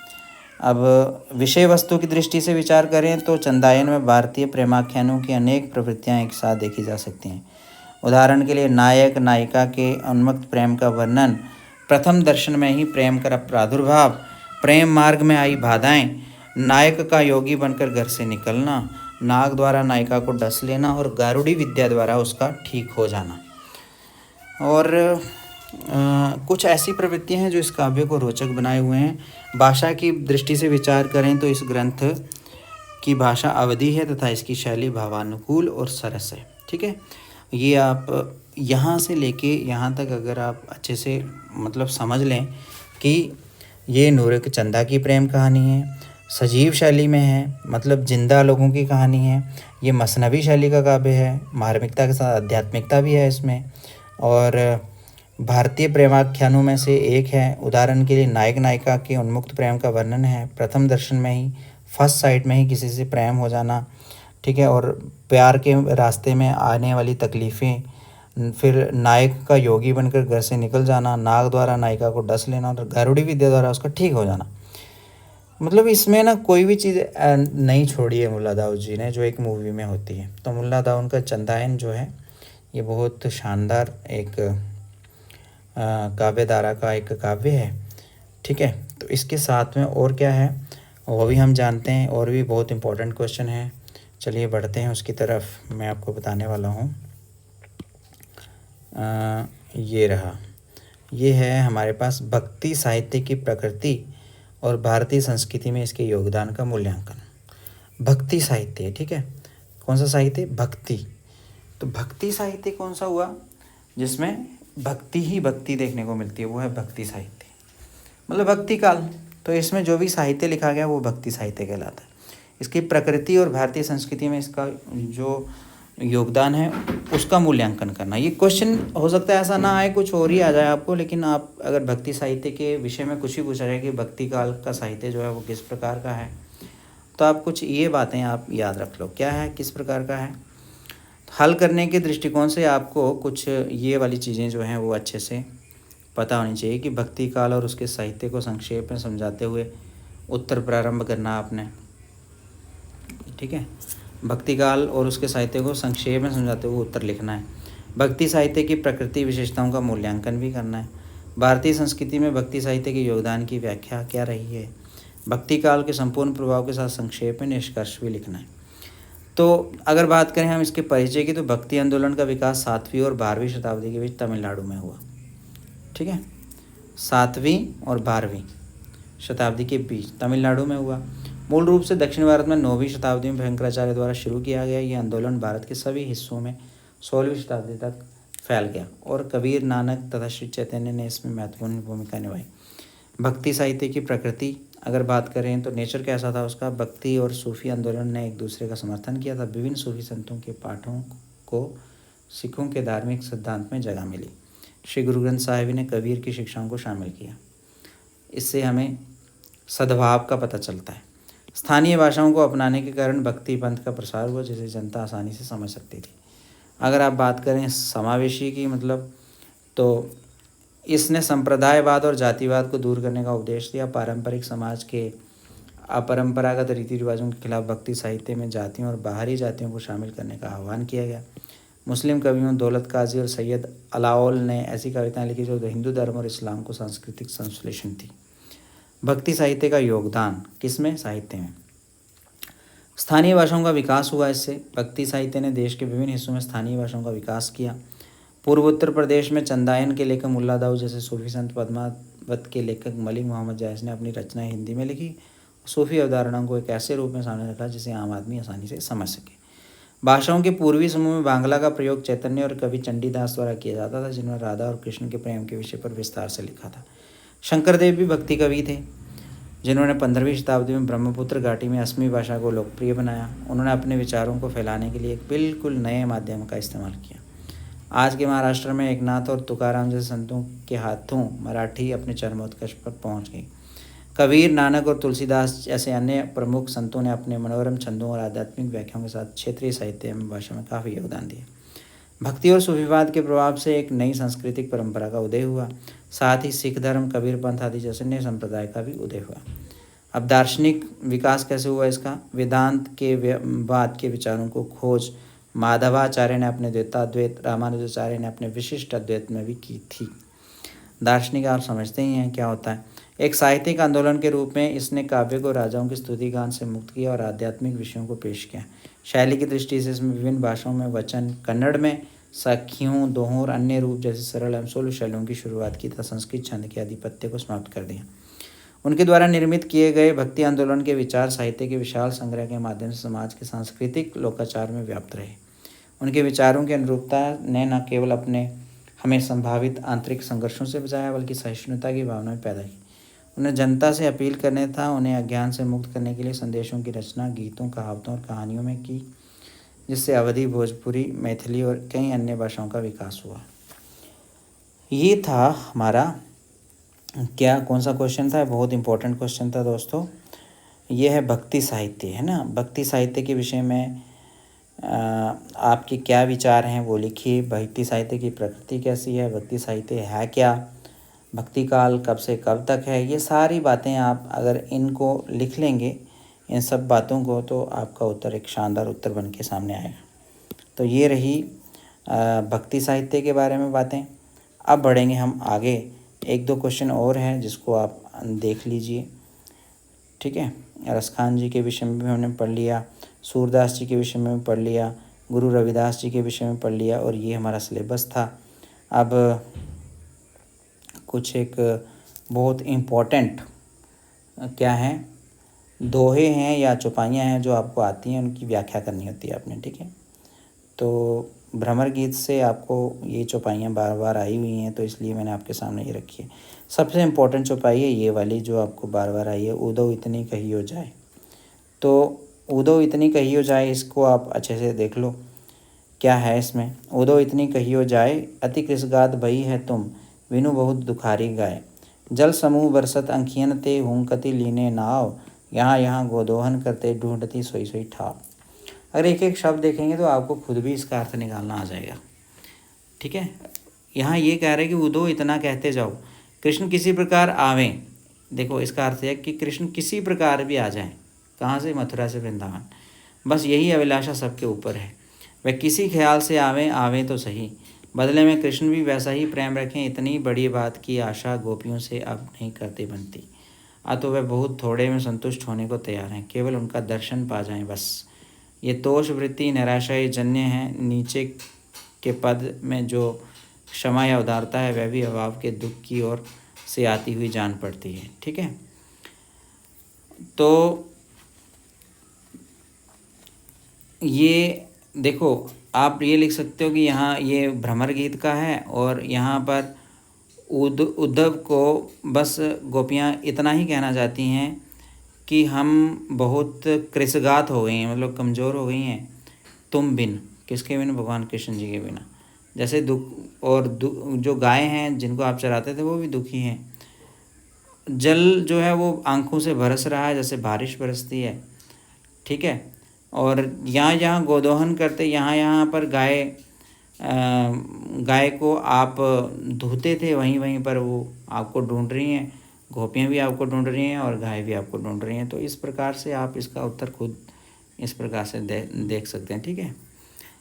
अब विषय वस्तु की दृष्टि से विचार करें तो चंदायन में भारतीय प्रेमाख्यानों की अनेक प्रवृत्तियां एक साथ देखी जा सकती हैं। उदाहरण के लिए नायक नायिका के उन्मत्त प्रेम का वर्णन, प्रथम दर्शन में ही प्रेम का प्रादुर्भाव, प्रेम मार्ग में आई बाधाएं, नायक का योगी बनकर घर से निकलना, नाग द्वारा नायिका को डस लेना और गारुड़ी विद्या द्वारा उसका ठीक हो जाना। और कुछ ऐसी प्रवृत्तियां हैं जो इस काव्य को रोचक बनाए हुए हैं। भाषा की दृष्टि से विचार करें तो इस ग्रंथ की भाषा अवधी है तथा इसकी शैली भावानुकूल और सरस है। ठीक है, ये आप यहाँ से लेके यहाँ तक अगर आप अच्छे से मतलब समझ लें कि ये नूरक चंदा की प्रेम कहानी है, सजीव शैली में है, मतलब जिंदा लोगों की कहानी है। ये मसनवी शैली का काव्य है, मार्मिकता के साथ आध्यात्मिकता भी है इसमें, और भारतीय प्रेमाख्यानों में से एक है। उदाहरण के लिए नायक नायिका के उन्मुक्त प्रेम का वर्णन है, प्रथम दर्शन में ही, फर्स्ट साइट में ही किसी से प्रेम हो जाना। ठीक है, और प्यार के रास्ते में आने वाली तकलीफ़ें, फिर नायक का योगी बनकर घर से निकल जाना, नाग द्वारा नायिका को डस लेना और गारुड़ी विद्या द्वारा उसका ठीक हो जाना। मतलब इसमें ना कोई भी चीज़ नहीं छोड़ी है मुल्ला दाऊद जी ने जो एक मूवी में होती है। तो मुल्ला दाऊद का चंदायन जो है ये बहुत शानदार एक काव्य धारा का एक काव्य है। ठीक है, तो इसके साथ में और क्या है वो भी हम जानते हैं, और भी बहुत इंपॉर्टेंट क्वेश्चन है। चलिए बढ़ते हैं उसकी तरफ, मैं आपको बताने वाला हूँ। ये रहा, ये है हमारे पास भक्ति साहित्य की प्रकृति और भारतीय संस्कृति में इसके योगदान का मूल्यांकन। भक्ति साहित्य, ठीक है, कौन सा साहित्य? भक्ति। तो भक्ति साहित्य कौन सा हुआ? जिसमें भक्ति ही भक्ति देखने को मिलती है, वो है भक्ति साहित्य, मतलब भक्ति काल। तो इसमें जो भी साहित्य लिखा गया वो भक्ति साहित्य कहलाता है। इसकी प्रकृति और भारतीय संस्कृति में इसका जो योगदान है उसका मूल्यांकन करना। ये क्वेश्चन हो सकता है ऐसा ना आए, कुछ और ही आ जाए आपको, लेकिन आप अगर भक्ति साहित्य के विषय में कुछ ही पूछा जाए कि भक्ति काल का साहित्य जो है वो किस प्रकार का है, तो आप कुछ ये बातें आप याद रख लो, क्या है, किस प्रकार का है। हल करने के दृष्टिकोण से आपको कुछ ये वाली चीज़ें जो हैं वो अच्छे से पता होनी चाहिए कि भक्ति काल और उसके साहित्य को संक्षेप में समझाते हुए उत्तर प्रारंभ करना आपने। ठीक है, भक्ति काल और उसके साहित्य को संक्षेप में समझाते हुए उत्तर लिखना है। भक्ति साहित्य की प्रकृति विशेषताओं का मूल्यांकन भी करना है। भारतीय संस्कृति में भक्ति साहित्य के योगदान की व्याख्या क्या रही है। भक्ति काल के संपूर्ण प्रभाव के साथ संक्षेप में निष्कर्ष भी लिखना है। तो अगर बात करें हम इसके परिचय की, तो भक्ति आंदोलन का विकास 7वीं और 12वीं शताब्दी के बीच तमिलनाडु में हुआ। ठीक है, 7वीं और 12वीं शताब्दी के बीच तमिलनाडु में हुआ। मूल रूप से दक्षिण भारत में 9वीं शताब्दी में भयंकराचार्य द्वारा शुरू किया गया। ये आंदोलन भारत के सभी हिस्सों में 16वीं शताब्दी तक फैल गया और कबीर, नानक तथा श्री चैतन्य ने इसमें महत्वपूर्ण भूमिका निभाई। भक्ति साहित्य की प्रकृति अगर बात करें तो नेचर कैसा था उसका। भक्ति और सूफी आंदोलन ने एक दूसरे का समर्थन किया था। विभिन्न सूफी संतों के पाठों को सिखों के धार्मिक सिद्धांत में जगह मिली। श्री गुरु ग्रंथ साहिब ने कबीर की शिक्षाओं को शामिल किया। इससे हमें सद्भाव का पता चलता है। स्थानीय भाषाओं को अपनाने के कारण भक्ति पंथ का प्रसार हुआ, जिसे जनता आसानी से समझ सकती थी। अगर आप बात करें समावेशी की, मतलब तो इसने संप्रदायवाद और जातिवाद को दूर करने का उपदेश दिया। पारंपरिक समाज के अपरंपरागत रीति रिवाजों के खिलाफ भक्ति साहित्य में जातियों और बाहरी जातियों को शामिल करने का आह्वान किया गया। मुस्लिम कवियों दौलत काजी और सैयद अलाओल ने ऐसी कविताएं लिखी जो हिंदू धर्म और इस्लाम को सांस्कृतिक संश्लेषण थी। भक्ति साहित्य का योगदान किसमें? साहित्य में। स्थानीय भाषाओं का विकास हुआ। इससे भक्ति साहित्य ने देश के विभिन्न हिस्सों में स्थानीय भाषाओं का विकास किया। पूर्व उत्तर प्रदेश में चंदायन के लेखक मुल्ला दाऊद जैसे सूफी संत, पद्मावत के लेखक मलिक मोहम्मद जैस ने अपनी रचनाएं हिंदी में लिखी। सूफी अवधारणाओं को एक ऐसे रूप में सामने रखा जिसे आम आदमी आसानी से समझ सके। भाषाओं के पूर्वी समूह में बांग्ला का प्रयोग चैतन्य और कवि चंडीदास द्वारा किया जाता था, जिन्होंने राधा और कृष्ण के प्रेम के विषय पर विस्तार से लिखा था। शंकरदेव भी भक्ति कवि थे, जिन्होंने 15वीं शताब्दी में ब्रह्मपुत्र घाटी में असमी भाषा को लोकप्रिय बनाया। उन्होंने अपने विचारों को फैलाने के लिए एक बिल्कुल नए माध्यम का इस्तेमाल किया। आज के महाराष्ट्र में एकनाथ और तुकाराम जैसे संतों के हाथों मराठी अपने चरमोत्कर्ष पर पहुंच गई। कबीर, नानक और तुलसीदास जैसे अन्य प्रमुख संतों ने अपने मनोरम छंदों और आध्यात्मिक व्याख्याओं के साथ क्षेत्रीय साहित्य एवं भाषा में काफ़ी योगदान दिया। भक्ति और सूफीवाद के प्रभाव से एक नई सांस्कृतिक परंपरा का उदय हुआ। साथ ही सिख धर्म, कबीर पंथ आदि जैसे नए संप्रदाय का भी उदय हुआ। अब दार्शनिक विकास कैसे हुआ इसका? वेदांत के वाद के विचारों को खोज माधवाचार्य ने अपने द्वैताद्वैत, रामानुजाचार्य ने अपने विशिष्ट अद्वैत में भी की थी। दार्शनिक आप समझते ही हैं क्या होता है। एक साहित्यिक आंदोलन के रूप में इसने काव्य को राजाओं की स्तुति गान से मुक्त किया और आध्यात्मिक विषयों को पेश किया। शैली की दृष्टि से इसमें विभिन्न भाषाओं में वचन, कन्नड़ में सखियों, दोहों और अन्य रूप जैसे सरल एवं सोलह शैलियों की शुरुआत की तथा संस्कृत छंद के आधिपत्य को समाप्त कर दिया। उनके द्वारा निर्मित किए गए भक्ति आंदोलन के विचार साहित्य के विशाल संग्रह के माध्यम से समाज के सांस्कृतिक लोकाचार में व्याप्त रहे। उनके विचारों की अनुरूपता ने न केवल हमें संभावित आंतरिक संघर्षों से बचाया, बल्कि सहिष्णुता की भावना भी पैदा की। उन्हें जनता से अपील करने था, उन्हें अज्ञान से मुक्त करने के लिए संदेशों की रचना गीतों, कहावतों और कहानियों में की, जिससे अवधी, भोजपुरी, मैथिली और कई अन्य भाषाओं का विकास हुआ। ये था हमारा क्या कौन सा क्वेश्चन था? बहुत इंपॉर्टेंट क्वेश्चन था दोस्तों। ये है भक्ति साहित्य, है ना। भक्ति साहित्य के विषय में आपके क्या विचार हैं वो लिखिए। भक्ति साहित्य की प्रकृति कैसी है, भक्ति साहित्य है क्या, भक्ति काल कब से कब तक है, ये सारी बातें आप अगर इनको लिख लेंगे, इन सब बातों को, तो आपका उत्तर एक शानदार उत्तर बन के सामने आएगा। तो ये रही भक्ति साहित्य के बारे में बातें। अब बढ़ेंगे हम आगे। एक दो क्वेश्चन और हैं जिसको आप देख लीजिए, ठीक है। रसखान जी के विषय में भी हमने पढ़ लिया, सूरदास जी के विषय में भी पढ़ लिया, गुरु रविदास जी के विषय में पढ़ लिया, और ये हमारा सिलेबस था। अब कुछ एक बहुत इम्पोर्टेंट क्या है, दोहे हैं या चौपाइयाँ हैं जो आपको आती हैं, उनकी व्याख्या करनी होती है आपने, ठीक है। तो भ्रमर गीत से आपको ये चौपाइयाँ बार बार आई हुई हैं, तो इसलिए मैंने आपके सामने ये रखी है। सबसे इम्पोर्टेंट चौपाई है ये वाली जो आपको बार बार आई है, उदो इतनी कही हो जाए। तो उदो इतनी कही हो जाए, इसको आप अच्छे से देख लो क्या है इसमें। उदो इतनी कही हो जाए, अति कृसगात भई है तुम, विनु बहुत दुखारी गाय। जल समूह बरसत अंखियन ते, हुंकती लीने नाव, यहाँ यहाँ गोदोहन करते, ढूंढती सोई सोई ठाव। अगर एक एक शब्द देखेंगे तो आपको खुद भी इसका अर्थ निकालना आ जाएगा, ठीक है। यहाँ ये कह रहे हैं कि उदो इतना कहते जाओ, कृष्ण किसी प्रकार आवें। देखो इसका अर्थ है कि कृष्ण किसी प्रकार भी आ जाएं। कहाँ से? मथुरा से वृंदावन। बस यही अभिलाषा सबके ऊपर है। वह किसी ख्याल से आवें तो सही, बदले में कृष्ण भी वैसा ही प्रेम रखें। इतनी बड़ी बात की आशा गोपियों से अब नहीं करते बनती। तो वह बहुत थोड़े में संतुष्ट होने को तैयार हैं, केवल उनका दर्शन पा जाएं बस। ये तोष वृत्ति निराशाई जन्य है। नीचे के पद में जो क्षमा या उदारता है, वह भी अभाव के दुख की ओर से आती हुई जान पड़ती है, ठीक है। तो ये देखो, आप ये लिख सकते हो कि यहाँ ये भ्रमर गीत का है, और यहाँ पर उद्धव को बस गोपियाँ इतना ही कहना चाहती हैं कि हम बहुत कृशगात हो गई हैं, मतलब कमज़ोर हो गई हैं तुम बिन। किसके बिन? भगवान कृष्ण जी के बिना। जैसे दुख और जो गाय हैं जिनको आप चराते थे वो भी दुखी हैं। जल जो है वो आंखों से बरस रहा है जैसे बारिश बरसती है, ठीक है। और यहाँ गोदोहन करते, यहाँ पर गाय को आप धोते थे, वहीं पर वो आपको ढूंढ रही हैं। गोपियाँ भी आपको ढूंढ रही हैं और गाय भी आपको ढूंढ रही हैं। तो इस प्रकार से आप इसका उत्तर खुद इस प्रकार से देख सकते हैं, ठीक है।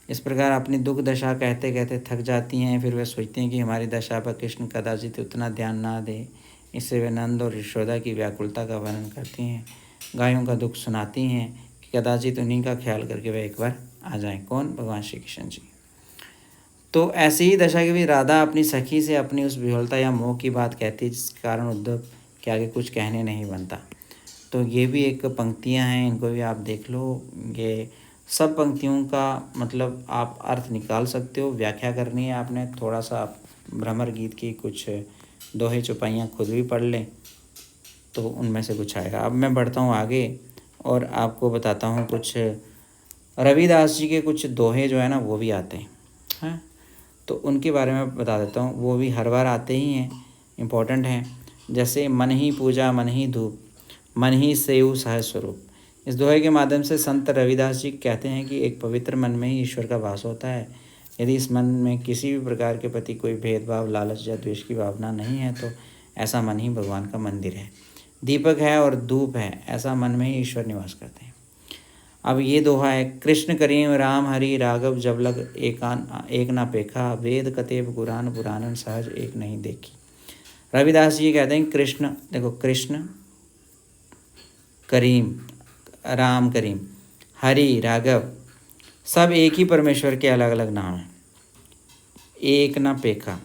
इस प्रकार अपनी दुख दशा कहते कहते थक जाती हैं, फिर वे सोचती हैं कि हमारी दशा पर कृष्ण कदाचित उतना ध्यान ना दे। इससे वे नंद और यशोदा की व्याकुलता का वर्णन करती हैं, गायों का दुख सुनाती हैं कि कदाचित उन्हीं का ख्याल करके वे एक बार आ जाएं। कौन? भगवान श्री कृष्ण जी। तो ऐसी ही दशा की भी राधा अपनी सखी से अपनी उस विह्वलता या मोह की बात कहती है, जिस कारण उद्धव के आगे कुछ कहने नहीं बनता। तो ये भी एक पंक्तियां हैं, इनको भी आप देख लो। ये सब पंक्तियों का मतलब आप अर्थ निकाल सकते हो, व्याख्या करनी है आपने। थोड़ा सा आप भ्रमर गीत की कुछ दोहे चौपाइयाँ खुद भी पढ़ लें तो उनमें से कुछ आएगा। अब मैं बढ़ता हूँ आगे और आपको बताता हूँ कुछ रविदास जी के कुछ दोहे जो है ना वो भी आते हैं, तो उनके बारे में बता देता हूँ। वो भी हर बार आते ही हैं, इम्पोर्टेंट हैं। जैसे मन ही पूजा मन ही धूप, मन ही सेव सहज स्वरूप। इस दोहे के माध्यम से संत रविदास जी कहते हैं कि एक पवित्र मन में ही ईश्वर का वास होता है। यदि इस मन में किसी भी प्रकार के प्रति कोई भेदभाव, लालच या द्वेष की भावना नहीं है तो ऐसा मन ही भगवान का मंदिर है। दीपक है और धूप है, ऐसा मन में ही ईश्वर निवास करते हैं। अब ये दोहा है, कृष्ण करीम राम हरि राघव जब लग एक ना पेखा, वेद कतेब कुरान पुराणन सहज एक नहीं देखी। रविदास जी कहते हैं कृष्ण, देखो कृष्ण करीम, राम करीम, हरि राघव, सब एक ही परमेश्वर के अलग अलग नाम हैं। एक ना पेखा,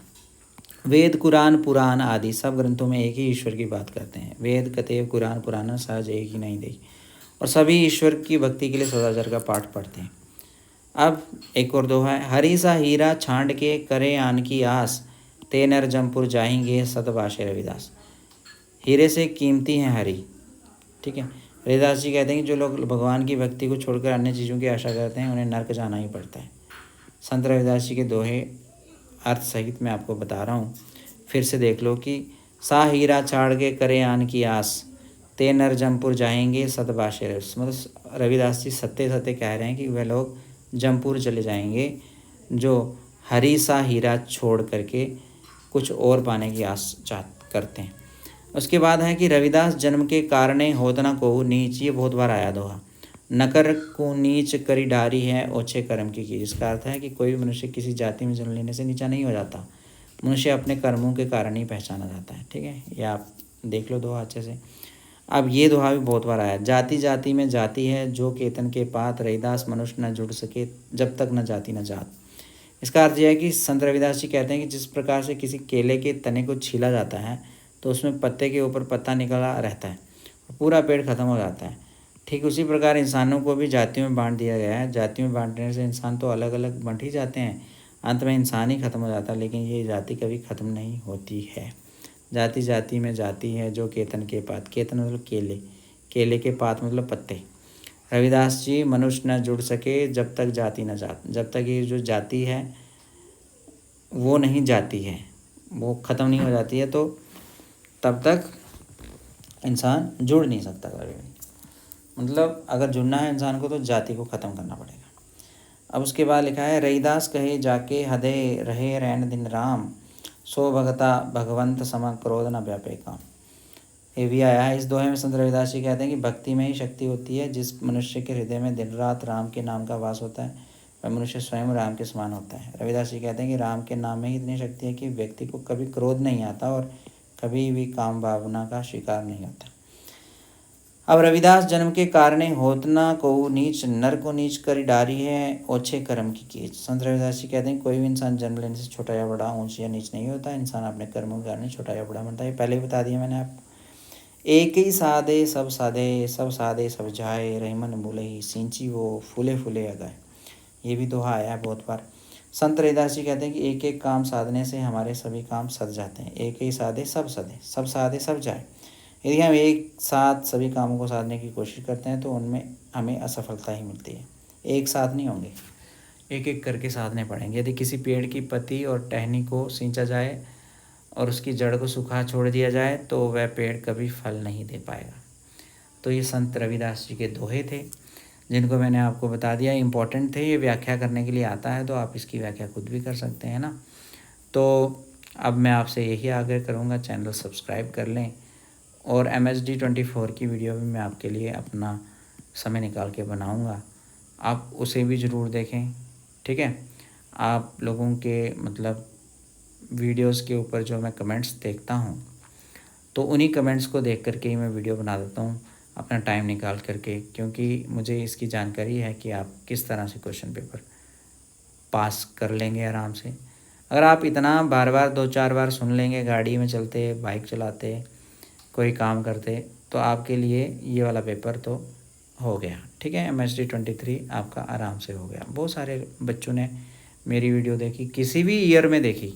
वेद कुरान पुराण आदि सब ग्रंथों में एक ही ईश्वर की बात करते हैं। वेद कतेब कुरान पुराण सहज एक ही नहीं देखी, और सभी ईश्वर की भक्ति के लिए सदाचार का पाठ पढ़ते हैं। अब एक और दोहा है, हरी सा हीरा छांड के करे आन की आस, ते नर जमपुर जाएंगे सतभाषे रविदास। हीरे से कीमती हैं हरी, ठीक है। रविदास जी कहते हैं कि जो लोग भगवान की भक्ति को छोड़कर अन्य चीज़ों की आशा करते हैं उन्हें नर्क जाना ही पड़ता है। संत रविदास जी के दोहे अर्थ सहित मैं आपको बता रहा हूँ, फिर से देख लो कि सा हीरा छाड़ के करे आन की आस, ते नर जमपुर जाएंगे सतभाषे। मतलब रविदास जी सत्य सत्य कह रहे हैं कि वह लोग जमपुर चले जाएंगे जो हरी सा हीरा छोड़ करके कुछ और पाने की आस करते हैं। उसके बाद है कि रविदास जन्म के कारणे होतना को नीच, ये बहुत बार आया दोहा। नकर को नीच करी डारी है ओछे कर्म की कीज। इसका अर्थ है कि कोई भी मनुष्य किसी जाति में जन्म लेने से नीचा नहीं हो जाता, मनुष्य अपने कर्मों के कारण ही पहचाना जाता है, ठीक है। ये आप देख लो दोहा अच्छे से। अब ये दोहा भी बहुत बार आया, जाति जाति में जाति है जो केतन के पात, रविदास मनुष्य न जुड़ सके जब तक न जाति न जात। इसका अर्थ यह है कि संत रविदास जी कहते हैं कि जिस प्रकार से किसी केले के तने को छीला जाता है तो उसमें पत्ते के ऊपर पत्ता निकला रहता है, पूरा पेड़ खत्म हो जाता है, ठीक उसी प्रकार इंसानों को भी जातियों में बांट दिया गया है। जातियों में बांटने से इंसान तो अलग अलग बंट ही जाते हैं, अंत में इंसान ही खत्म हो जाता है, लेकिन ये जाति कभी खत्म नहीं होती है। जाति जाति में जाति है जो केतन के पात, केतन मतलब केले, केले के पात मतलब पत्ते। रविदास जी मनुष्य न जुड़ सके जब तक जाति न जात, जब तक ये जो जाति है वो नहीं जाती है, वो ख़त्म नहीं हो जाती है, तो तब तक इंसान जुड़ नहीं सकता कभी भी। मतलब अगर जुड़ना है इंसान को तो जाति को ख़त्म करना पड़ेगा। अब उसके बाद लिखा है, रविदास कहे जाके हदे रहे रैन दिन राम, सो भगता भगवंत सम क्रोध न व्यापे काम। ये भी आया है। इस दोहे में संत रविदास जी कहते हैं कि भक्ति में ही शक्ति होती है। जिस मनुष्य के हृदय में दिन रात राम के नाम का वास होता है वह मनुष्य स्वयं राम के समान होता है। रविदास जी कहते हैं कि राम के नाम में ही इतनी शक्ति है कि व्यक्ति को कभी क्रोध नहीं आता और कभी भी काम भावना का शिकार नहीं होता। अब रविदास जन्म के कारणे होतना को नीच, नर को नीच कर डारी है ओछे कर्म की कीच। संत रविदास जी कहते हैं कोई भी इंसान जन्म लेने से छोटा या बड़ा, ऊंच या नीच नहीं होता। इंसान अपने कर्मों के कारण छोटा या बड़ा बनता है, पहले ही बता दिया मैंने आपको। एक ही सादे सब सादे, सब सादे सब जाए, रहीमन बोले ही सिंची वो फूले फूले अगाए। ये भी दोहा आया है बहुत बार। संत रविदास जी कहते हैं कि एक एक काम साधने से हमारे सभी काम सध जाते हैं। एक ही साधे सब सधे, सब साधे सब जाए। यदि हम एक साथ सभी कामों को साधने की कोशिश करते हैं तो उनमें हमें असफलता ही मिलती है। एक साथ नहीं होंगे, एक एक करके साधने पड़ेंगे। यदि किसी पेड़ की पत्ती और टहनी को सींचा जाए और उसकी जड़ को सूखा छोड़ दिया जाए तो वह पेड़ कभी फल नहीं दे पाएगा। तो ये संत रविदास जी के दोहे थे जिनको मैंने आपको बता दिया, इम्पॉर्टेंट थे। ये व्याख्या करने के लिए आता है तो आप इसकी व्याख्या खुद भी कर सकते हैं ना। तो अब मैं आपसे यही आग्रह करूँगा, चैनल सब्सक्राइब कर लें और MSD24 की वीडियो भी मैं आपके लिए अपना समय निकाल के बनाऊँगा, आप उसे भी ज़रूर देखें, ठीक है। आप लोगों के मतलब वीडियोस के ऊपर जो मैं कमेंट्स देखता हूँ तो उन्हीं कमेंट्स को देख करके ही मैं वीडियो बना देता हूँ अपना टाइम निकाल करके, क्योंकि मुझे इसकी जानकारी है कि आप किस तरह से क्वेश्चन पेपर पास कर लेंगे आराम से। अगर आप इतना बार बार 2-4 बार सुन लेंगे गाड़ी में चलते, बाइक चलाते, कोई काम करते, तो आपके लिए ये वाला पेपर तो हो गया, ठीक है। MHD 23 आपका आराम से हो गया। बहुत सारे बच्चों ने मेरी वीडियो देखी, किसी भी ईयर में देखी,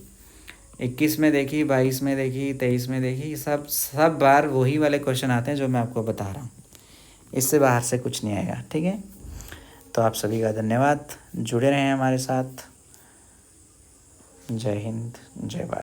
21 में देखी, 22 में देखी, 23 में देखी, सब बार वही वाले क्वेश्चन आते हैं जो मैं आपको बता रहा हूँ। इससे बाहर से कुछ नहीं आएगा, ठीक है। तो आप सभी का धन्यवाद, जुड़े रहें हमारे साथ। जय हिंद, जय भारत।